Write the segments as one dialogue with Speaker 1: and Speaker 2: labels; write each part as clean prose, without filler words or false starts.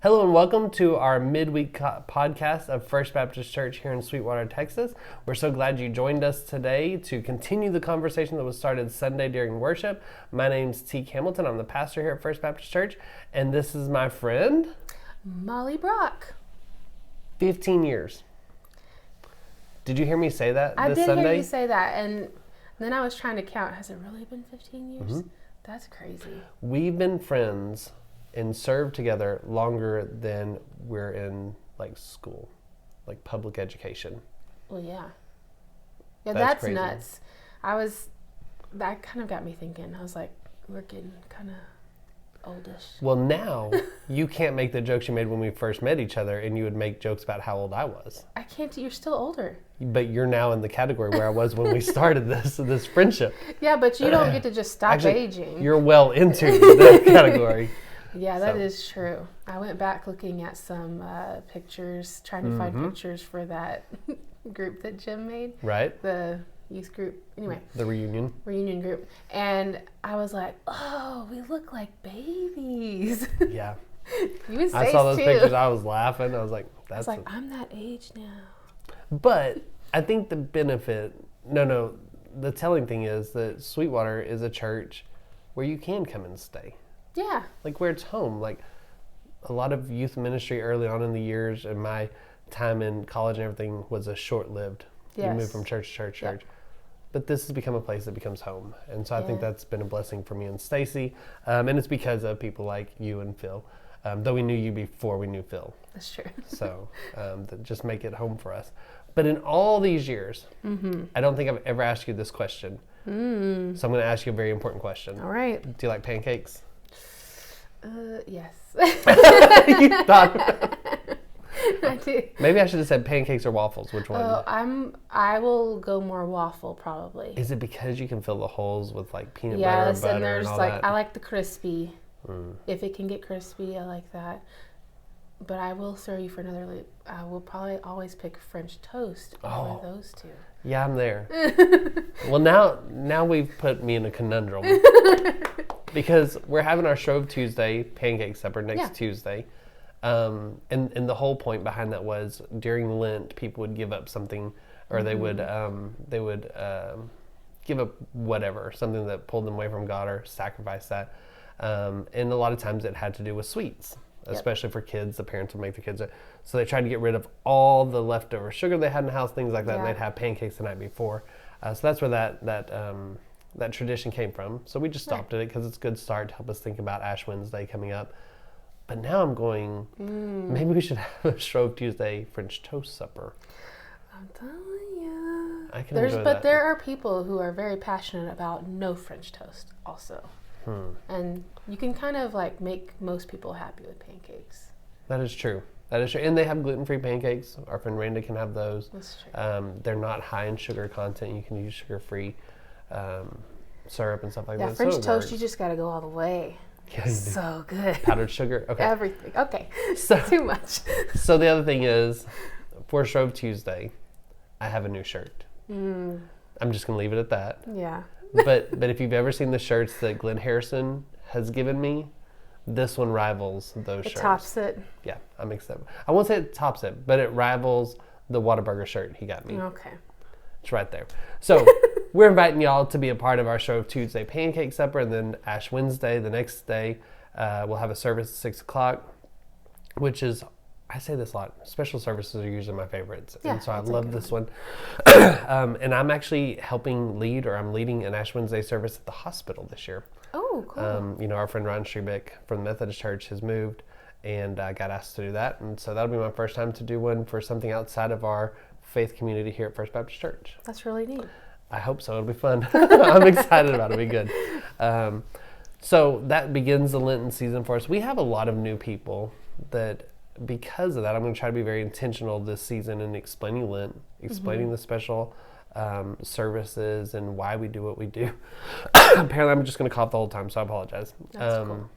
Speaker 1: Hello and welcome to our midweek podcast of First Baptist Church here in Sweetwater, Texas. We're so glad you joined us today to continue the conversation that was started Sunday during worship. My name's T. Hamilton. I'm the pastor here at First Baptist Church, and this is my friend,
Speaker 2: Molly Brock.
Speaker 1: 15 years. Did you hear me say that
Speaker 2: I
Speaker 1: this
Speaker 2: did
Speaker 1: Sunday?
Speaker 2: hear you say that, and then I was trying to count. Has it really been 15 years?
Speaker 1: Mm-hmm.
Speaker 2: That's crazy.
Speaker 1: We've been friends and served together longer than we're in school, like public education.
Speaker 2: Well, yeah. Yeah,
Speaker 1: That's
Speaker 2: that's
Speaker 1: crazy.
Speaker 2: nuts. That kind of got me thinking. I was like, we're getting kind of oldish.
Speaker 1: Well, now you can't make the jokes you made when we first met each other, and you would make jokes about how old I was.
Speaker 2: I can't, you're still older.
Speaker 1: But you're now in the category where I was when we started this friendship.
Speaker 2: Yeah, but you don't get to just stop
Speaker 1: Actually,
Speaker 2: aging.
Speaker 1: You're well into that category.
Speaker 2: Yeah, that is true. I went back looking at some pictures, trying to find pictures for that group that Jim made.
Speaker 1: Right.
Speaker 2: The youth group. Anyway.
Speaker 1: The reunion
Speaker 2: group. And I was like, oh, we look like babies.
Speaker 1: Yeah.
Speaker 2: You and Stace
Speaker 1: I saw those
Speaker 2: too.
Speaker 1: pictures. I was laughing. I was like, that's
Speaker 2: I'm that age now.
Speaker 1: But I think the benefit, the telling thing is that Sweetwater is a church where you can come and stay.
Speaker 2: Yeah.
Speaker 1: Like where it's home. Like a lot of youth ministry early on in the years and my time in college and everything was a short-lived.
Speaker 2: Yes.
Speaker 1: You move from church to church.
Speaker 2: Yep.
Speaker 1: But this has become a place that becomes home. And so I think
Speaker 2: Yeah.
Speaker 1: that's been a blessing for me and Stacy. And it's because of people like you and Phil. Though we knew you before we knew Phil.
Speaker 2: That's true.
Speaker 1: So that just make it home for us. But in all these years, I don't think I've ever asked you this question. So I'm going to ask you a very important question.
Speaker 2: All right.
Speaker 1: Do you like pancakes?
Speaker 2: Yes.
Speaker 1: You thought.
Speaker 2: I do.
Speaker 1: Maybe I should have said pancakes or waffles. Which one?
Speaker 2: Oh, I will go more waffle probably.
Speaker 1: Is it because you can fill the holes with peanut butter
Speaker 2: Yes,
Speaker 1: and butter
Speaker 2: and there's
Speaker 1: all
Speaker 2: like
Speaker 1: that?
Speaker 2: I like the crispy. If it can get crispy, I like that. But I will throw you for another loop. I will probably always pick French toast over those two.
Speaker 1: Yeah, I'm there. Well, now we've put me in a conundrum because we're having our Shrove Tuesday pancake supper next Tuesday, and the whole point behind that was during Lent people would give up something, or they would give up whatever, something that pulled them away from God, or sacrifice that, and a lot of times it had to do with sweets. Especially for kids, the parents would make the kids. So they tried to get rid of all the leftover sugar they had in the house, things like that, and they'd have pancakes the night before. So that's where that tradition came from. So we just stopped at it because it's a good start to help us think about Ash Wednesday coming up. But now I'm going, maybe we should have a Shrove Tuesday French toast supper.
Speaker 2: I'm telling you.
Speaker 1: I can enjoy that.
Speaker 2: But there are people who are very passionate about no French toast also. And you can kind of make most people happy with pancakes.
Speaker 1: That is true. And they have gluten-free pancakes. Our friend Randa can have those.
Speaker 2: That's true.
Speaker 1: They're not high in sugar content. You can use sugar-free syrup and stuff like that.
Speaker 2: Yeah, French
Speaker 1: so
Speaker 2: toast, you just got to go all the way.
Speaker 1: Yeah,
Speaker 2: So good.
Speaker 1: powdered sugar. Okay.
Speaker 2: Everything. Okay.
Speaker 1: So,
Speaker 2: Too much.
Speaker 1: So the other thing is, for Shrove Tuesday, I have a new shirt. I'm just gonna leave it at that.
Speaker 2: Yeah.
Speaker 1: But if you've ever seen the shirts that Glenn Harrison has given me, this one rivals those shirts.
Speaker 2: It tops it.
Speaker 1: Yeah, I'm excited. I won't say it tops it, but it rivals the Whataburger shirt he got me.
Speaker 2: Okay.
Speaker 1: It's right there. So we're inviting y'all to be a part of our Shrove Tuesday pancake supper, and then Ash Wednesday, the next day, we'll have a service at 6 o'clock, which is, I say this a lot, special services are usually my favorites.
Speaker 2: Yeah,
Speaker 1: and so I
Speaker 2: that's a
Speaker 1: love
Speaker 2: good
Speaker 1: this one. And I'm actually I'm leading an Ash Wednesday service at the hospital this year.
Speaker 2: Oh, cool.
Speaker 1: Our friend Ron Strebeck from the Methodist Church has moved, and I got asked to do that. And so that'll be my first time to do one for something outside of our faith community here at First Baptist Church.
Speaker 2: That's really neat.
Speaker 1: I hope so. It'll be fun. I'm excited about it. It'll be good. So that begins the Lenten season for us. We have a lot of new people that, because of that, I'm going to try to be very intentional this season in explaining Lent, explaining the special services and why we do what we do. Apparently, I'm just going to cough the whole time, so I apologize.
Speaker 2: That's cool.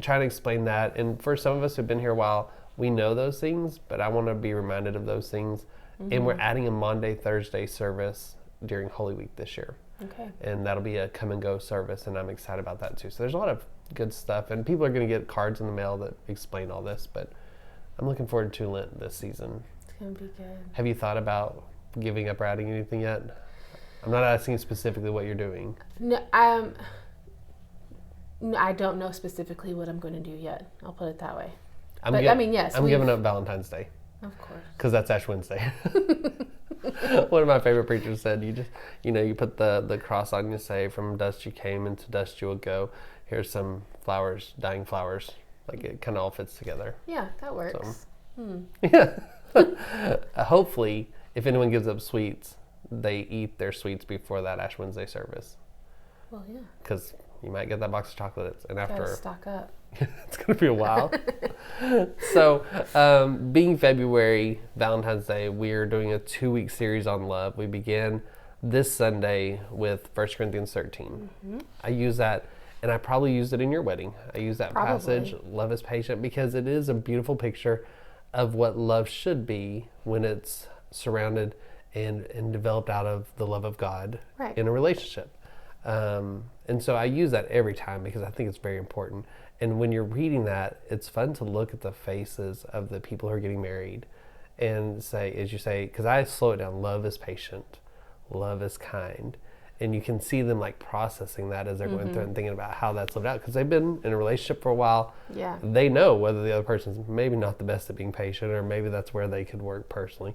Speaker 1: Trying to explain that. And for some of us who've been here a while, we know those things, but I want to be reminded of those things. And we're adding a Maundy, Thursday service during Holy Week this year.
Speaker 2: Okay.
Speaker 1: And that'll be a come and go service, and I'm excited about that too. So there's a lot of Good stuff. And people are going to get cards in the mail that explain all this, but I'm looking forward to Lent this season.
Speaker 2: It's going to be good.
Speaker 1: Have you thought about giving up or adding anything yet? I'm not asking specifically what you're doing.
Speaker 2: No, I don't know specifically what I'm going to do yet. I'll put it that way. Yes.
Speaker 1: I'm giving up Valentine's Day.
Speaker 2: Of course.
Speaker 1: Because that's Ash Wednesday. One of my favorite preachers said, you put the cross on, you say, from dust you came, and to dust you will go. Here's some flowers, dying flowers. Like, it kind of all fits together.
Speaker 2: Yeah, that works.
Speaker 1: Yeah. Hopefully, if anyone gives up sweets, they eat their sweets before that Ash Wednesday service.
Speaker 2: Well, yeah.
Speaker 1: Because you might get that box of chocolates, and after...
Speaker 2: Gotta stock up.
Speaker 1: It's going to be a while. So, being February, Valentine's Day, we are doing a 2-week series on love. We began this Sunday with 1 Corinthians 13. Mm-hmm. I use that, and I probably used it in your wedding. I use that passage, love is patient, because it is a beautiful picture of what love should be when it's surrounded and developed out of the love of God in a relationship. And so I use that every time because I think it's very important. And when you're reading that, it's fun to look at the faces of the people who are getting married and say, as you say, because I slow it down, love is patient, love is kind. And you can see them like processing that as they're going through and thinking about how that's lived out. Because they've been in a relationship for a while.
Speaker 2: Yeah.
Speaker 1: They know whether the other person's maybe not the best at being patient, or maybe that's where they could work personally.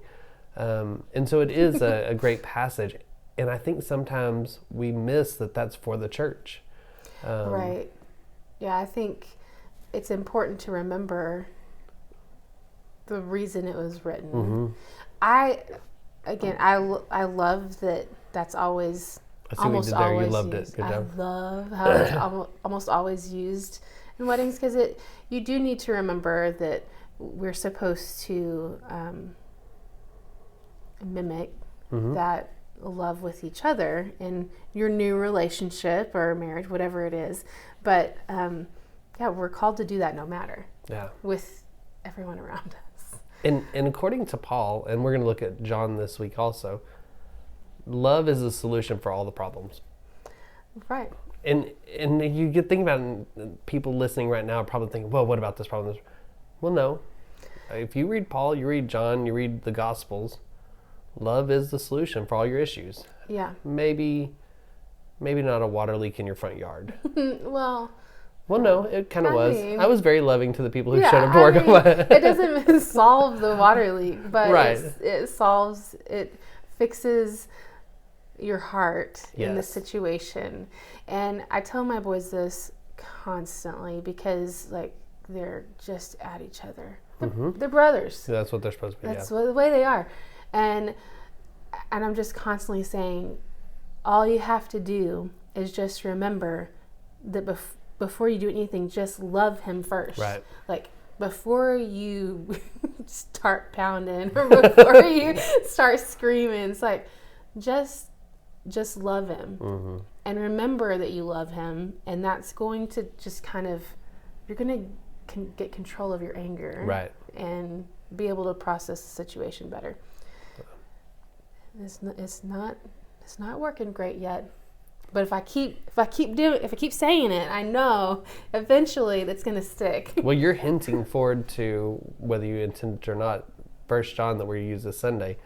Speaker 1: And so it is a great passage. And I think sometimes we miss that that's for the church.
Speaker 2: Right. Yeah, I think it's important to remember the reason it was written. Mm-hmm. I love that that's always... almost always
Speaker 1: you loved
Speaker 2: used.
Speaker 1: It. Good job.
Speaker 2: I love how it's almost always used in weddings, because you do need to remember that we're supposed to mimic that love with each other in your new relationship or marriage, whatever it is. But we're called to do that no matter. Yeah. With everyone around us.
Speaker 1: And according to Paul, and we're going to look at John this week also, love is the solution for all the problems.
Speaker 2: Right.
Speaker 1: And you get thinking about it, and people listening right now are probably thinking, well, what about this problem? Well, no. If you read Paul, you read John, you read the Gospels, love is the solution for all your issues.
Speaker 2: Yeah.
Speaker 1: Maybe not a water leak in your front yard.
Speaker 2: Well,
Speaker 1: no, it kind of was. I was very loving to the people who showed up to work on my...
Speaker 2: It doesn't solve the water leak, but it fixes your heart in the situation. And I tell my boys this constantly because, like, they're just at each other. They're brothers.
Speaker 1: Yeah, that's what they're supposed to be.
Speaker 2: That's the way they are. And I'm just constantly saying, all you have to do is just remember that before you do anything, just love him first. Right. Like, before you start pounding or before you start screaming, it's like, just love him. And remember that you love him. And that's going to just kind of, you're going to get control of your anger.
Speaker 1: Right.
Speaker 2: And be able to process the situation better. It's not working great yet, but if I keep saying it, I know eventually that's going to stick.
Speaker 1: Well, you're hinting forward to, whether you intend it or not, 1 John that we use this Sunday,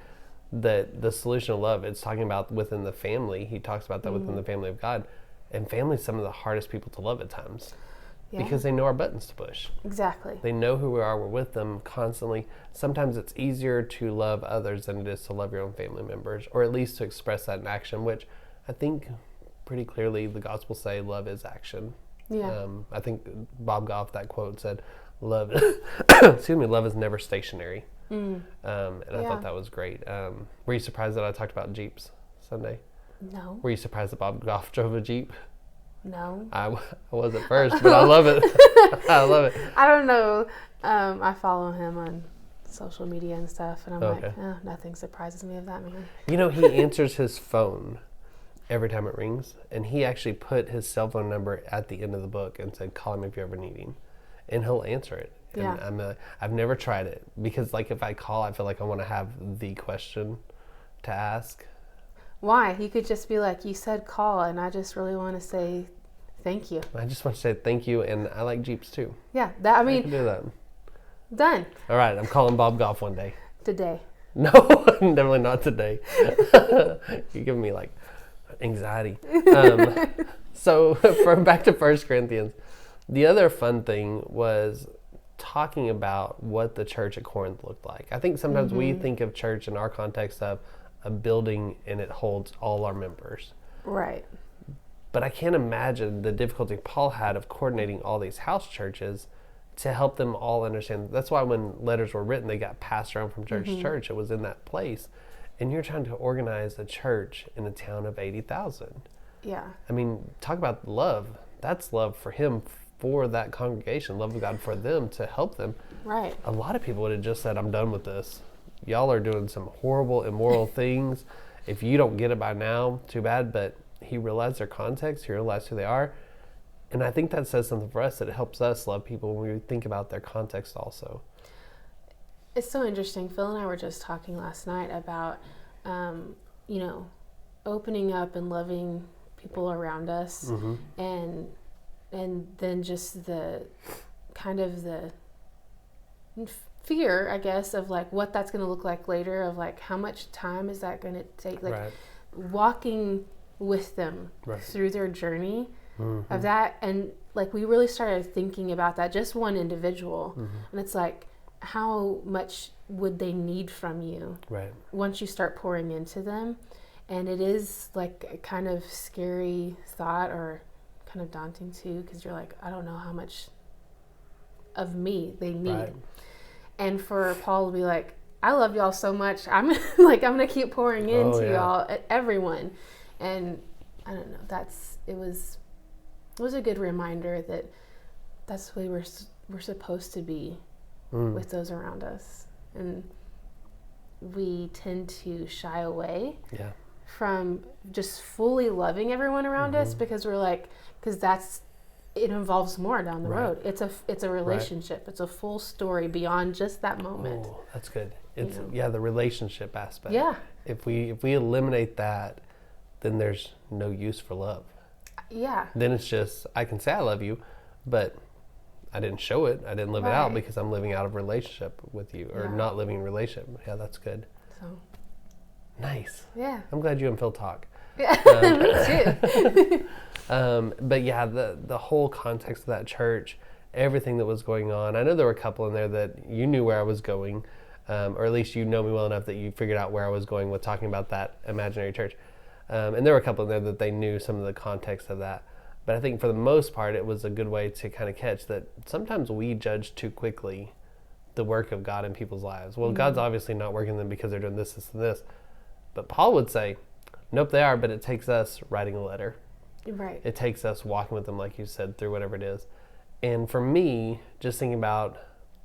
Speaker 1: that the solution of love, it's talking about within the family. He talks about that within the family of God, and family is some of the hardest people to love at times. Yeah. Because they know our buttons to push.
Speaker 2: Exactly.
Speaker 1: They know who we are. We're with them constantly. Sometimes it's easier to love others than it is to love your own family members, or at least to express that in action, which I think pretty clearly the Gospels say love is action. Yeah. I think Bob Goff, that quote said, love is never stationary. And I thought that was great. Were you surprised that I talked about Jeeps Sunday?
Speaker 2: No.
Speaker 1: Were you surprised that Bob Goff drove a Jeep?
Speaker 2: No.
Speaker 1: I was at first, but I love it. I love it.
Speaker 2: I don't know. I follow him on social media and stuff, and I'm nothing surprises me of that man.
Speaker 1: You know, he answers his phone every time it rings, and he actually put his cell phone number at the end of the book and said, call him if you ever need him. And he'll answer it. And I've never tried it, because like if I call, I feel like I want to have the question to ask.
Speaker 2: Why? You could just be like, you said call, and I just really want to say Thank you.
Speaker 1: I just want to say thank you, and I like Jeeps too.
Speaker 2: Yeah,
Speaker 1: I can do that.
Speaker 2: Done.
Speaker 1: All right, I'm calling Bob Goff one day.
Speaker 2: Today.
Speaker 1: No, definitely not today. You're giving me like anxiety. So back to 1 Corinthians. The other fun thing was talking about what the church at Corinth looked like. I think sometimes we think of church in our context of a building and it holds all our members.
Speaker 2: Right.
Speaker 1: But I can't imagine the difficulty Paul had of coordinating all these house churches to help them all understand. That's why when letters were written, they got passed around from church to church. It was in that place. And you're trying to organize a church in a town of 80,000.
Speaker 2: Yeah.
Speaker 1: I mean, talk about love. That's love for him, for that congregation, love of God for them to help them.
Speaker 2: Right.
Speaker 1: A lot of people would have just said, I'm done with this. Y'all are doing some horrible, immoral things. If you don't get it by now, too bad. But he realized their context. He realized who they are. And I think that says something for us, that it helps us love people when we think about their context also.
Speaker 2: It's so interesting. Phil and I were just talking last night about, opening up and loving people around us, and then just the kind of the fear, I guess, of like what that's going to look like later, of like how much time is that going to take, like walking with them through their journey. Of that, and like we really started thinking about that, just one individual, and it's like, how much would they need from you once you start pouring into them? And it is like a kind of scary thought, or kind of daunting too, because you're like, I don't know how much of me they need. And for Paul to be like, I love y'all so much, I'm like, I'm gonna keep pouring into y'all, everyone. And I don't know, it was a good reminder that that's the way we're supposed to be with those around us. And we tend to shy away from just fully loving everyone around us, because we're like, it involves more down the road. It's a relationship. It's a full story beyond just that moment.
Speaker 1: Oh, that's good. It's the relationship aspect.
Speaker 2: Yeah.
Speaker 1: If we eliminate that, then there's no use for love.
Speaker 2: Yeah.
Speaker 1: Then it's just, I can say I love you, but I didn't show it. I didn't live it out because I'm living out of relationship with you, or not living in relationship. Yeah, that's good.
Speaker 2: So
Speaker 1: nice.
Speaker 2: Yeah.
Speaker 1: I'm glad you and Phil talk.
Speaker 2: Yeah, me too.
Speaker 1: But yeah, the whole context of that church, everything that was going on. I know there were a couple in there that you knew where I was going, or at least you know me well enough that you figured out where I was going with talking about that imaginary church. And there were a couple in there that they knew some of the context of that. But I think for the most part, it was a good way to kind of catch that sometimes we judge too quickly the work of God in people's lives. Well, God's obviously not working them because they're doing this, this, and this. But Paul would say, nope, they are, but it takes us writing a letter.
Speaker 2: Right.
Speaker 1: It takes us walking with them, like you said, through whatever it is. And for me, just thinking about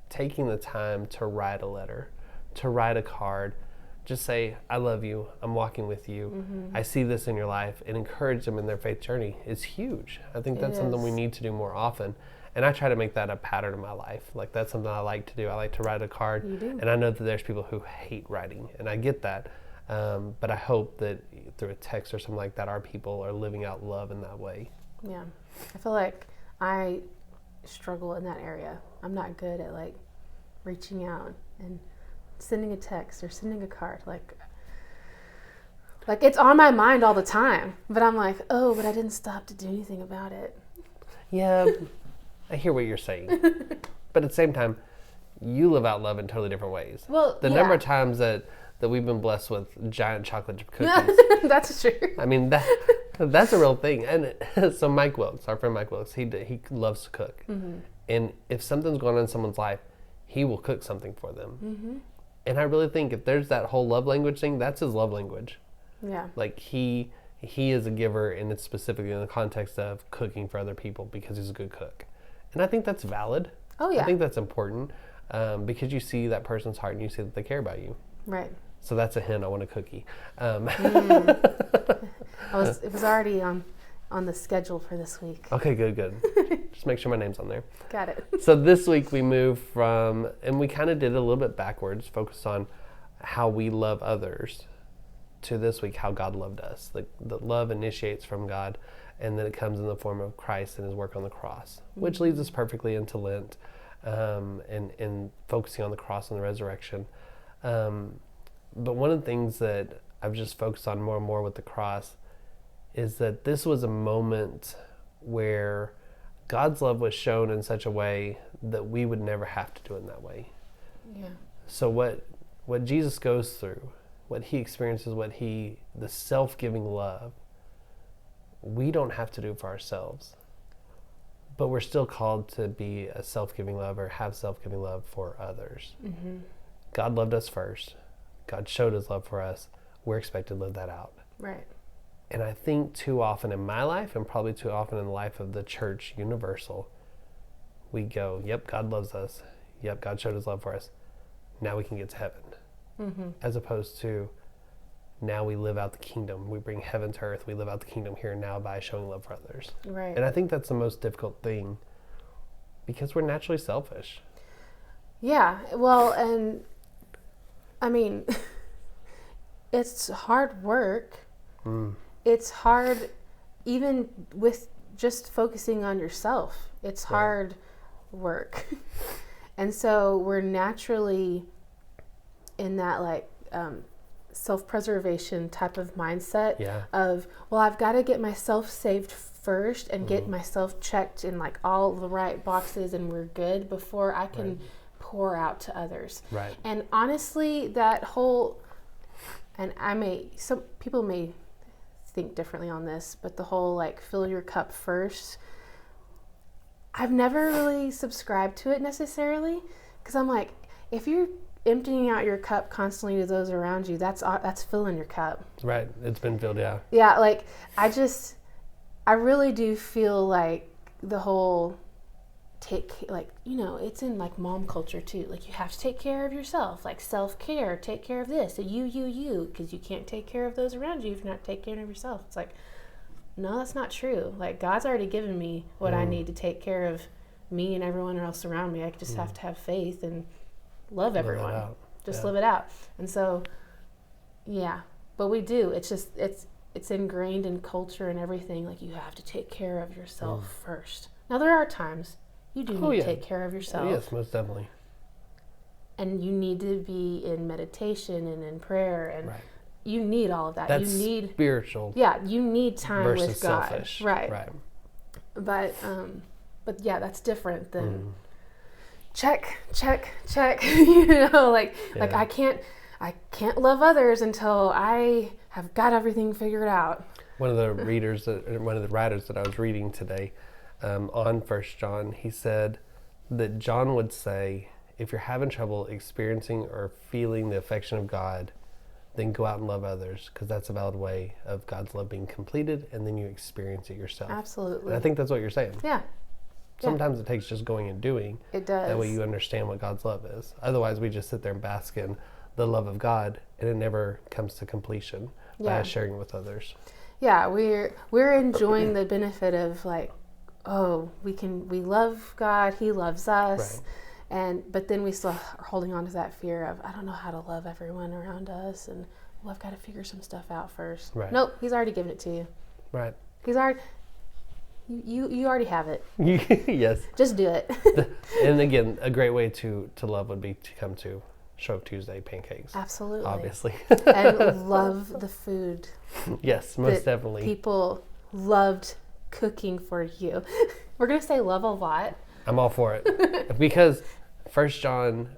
Speaker 1: taking the time to write a letter, to write a card, just say, I love you, I'm walking with you, I see this in your life, and encourage them in their faith journey is huge. I think that's something we need to do more often. And I try to make that a pattern in my life. Like, that's something I like to do. I like to write a card. And I know that there's people who hate writing, and I get that. But I hope that through a text or something like that, our people are living out love in that way. Yeah.
Speaker 2: I feel like I struggle in that area. I'm not good at like reaching out and sending a text or sending a card. Like it's on my mind all the time, but I'm like, oh, but I didn't stop to do anything about it.
Speaker 1: Yeah, I hear what you're saying. But at the same time, you live out love in totally different ways.
Speaker 2: Well,
Speaker 1: the number of times that we've been blessed with giant chocolate chip cookies.
Speaker 2: That's true.
Speaker 1: I mean, that's a real thing. And so Mike Wilkes, our friend Mike Wilkes, he loves to cook. And if something's going on in someone's life, he will cook something for them. And I really think if there's that whole love language thing, that's his love language. Yeah. Like he is a giver, and it's specifically in the context of cooking for other people because he's a good cook. And I think that's valid. Oh, yeah. I think that's important because you see that person's heart and you see that they care about you. Right. So that's a hint. I want a cookie.
Speaker 2: It was already on the schedule for this week.
Speaker 1: Okay, good. Just make sure my name's on there.
Speaker 2: Got it.
Speaker 1: So this week we moved from, and we kind of did it a little bit backwards, focused on how we love others, to this week how God loved us. The love initiates from God. and then it comes in the form of Christ and his work on the cross, which leads us perfectly into Lent, and focusing on the cross and the resurrection. But one of the things that I've just focused on more and more with the cross is that this was a moment where God's love was shown in such a way that we would never have to do it in that way.
Speaker 2: Yeah.
Speaker 1: So what Jesus goes through, what he experiences, the self-giving love, we don't have to do for ourselves. But we're still called to be a self-giving love or have self-giving love for others. Mm-hmm. God loved us first. God showed his love for us. We're expected to live that out.
Speaker 2: Right.
Speaker 1: And I think too often in my life, and probably too often in the life of the church universal, we go, yep, God loves us. Yep, God showed his love for us. Now we can get to heaven. Mm-hmm. As opposed to, now we live out the kingdom. We bring heaven to earth. We live out the kingdom here and now by showing love for others.
Speaker 2: Right.
Speaker 1: And I think that's the most difficult thing, because we're naturally selfish.
Speaker 2: Yeah. Well, and I mean, it's hard work. It's hard even with just focusing on yourself. It's hard work. And so we're naturally in that like self-preservation type of mindset of, well, I've got to get myself saved first and get myself checked in like all the right boxes and we're good before I can pour out to others.
Speaker 1: Right.
Speaker 2: And honestly, that whole, and some people may think differently on this, but the whole like fill your cup first, I've never really subscribed to it necessarily, because I'm like, if you're emptying out your cup constantly to those around you, that's filling your cup. Right.
Speaker 1: It's been filled, yeah.
Speaker 2: Yeah, like I really do feel like the whole it's in like mom culture too. Like you have to take care of yourself, like self-care, take care of this, you, because you can't take care of those around you if you're not taking care of yourself. It's like, no, that's not true. Like God's already given me what I need to take care of me and everyone else around me. I just have to have faith and love everyone. Live it out. And so, yeah, but we do. It's just, it's ingrained in culture and everything. Like you have to take care of yourself first. Now there are times you do need to take care of yourself.
Speaker 1: Yes, most definitely.
Speaker 2: And you need to be in meditation and in prayer, and you need all of that.
Speaker 1: That's
Speaker 2: you need
Speaker 1: spiritual.
Speaker 2: Yeah, you need time with God.
Speaker 1: Selfish.
Speaker 2: Right. But yeah, that's different than check. Like I can't love others until I have got everything figured out.
Speaker 1: One of the writers that I was reading today, on 1 John, he said that John would say, if you're having trouble experiencing or feeling the affection of God, then go out and love others, because that's a valid way of God's love being completed, and then you experience it yourself.
Speaker 2: Absolutely.
Speaker 1: And I think that's what you're saying.
Speaker 2: Yeah.
Speaker 1: Sometimes it takes just going and doing.
Speaker 2: It does.
Speaker 1: That way you understand what God's love is. Otherwise, we just sit there and bask in the love of God, and it never comes to completion by sharing with others. Yeah,
Speaker 2: we're enjoying the benefit of like, oh, we love God, he loves us. Right. But then we still are holding on to that fear of, I don't know how to love everyone around us, and I've got to figure some stuff out first.
Speaker 1: Right.
Speaker 2: Nope, he's already given it to you.
Speaker 1: Right.
Speaker 2: He's already, you already have it.
Speaker 1: Yes.
Speaker 2: Just do it.
Speaker 1: And again, a great way to love would be to come to Shrove Tuesday pancakes.
Speaker 2: Absolutely.
Speaker 1: Obviously.
Speaker 2: And love the food.
Speaker 1: Yes, most definitely.
Speaker 2: People loved cooking for you. We're going to say love a lot.
Speaker 1: I'm all for it. Because 1 John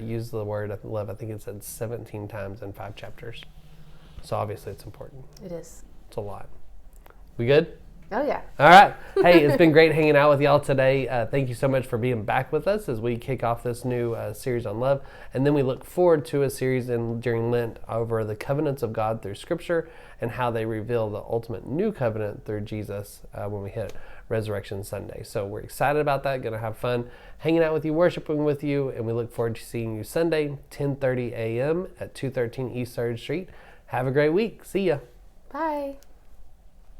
Speaker 1: used the word love, I think it said 17 times in 5 chapters. So obviously it's important.
Speaker 2: It is.
Speaker 1: It's a lot. We good?
Speaker 2: Oh, yeah.
Speaker 1: All right. Hey, it's been great hanging out with y'all today. Thank you so much for being back with us as we kick off this new series on love. And then we look forward to a series during Lent over the covenants of God through Scripture and how they reveal the ultimate new covenant through Jesus when we hit Resurrection Sunday. So we're excited about that. Going to have fun hanging out with you, worshiping with you, and we look forward to seeing you Sunday, 10:30 a.m. at 213 East 3rd Street. Have a great week. See ya.
Speaker 2: Bye.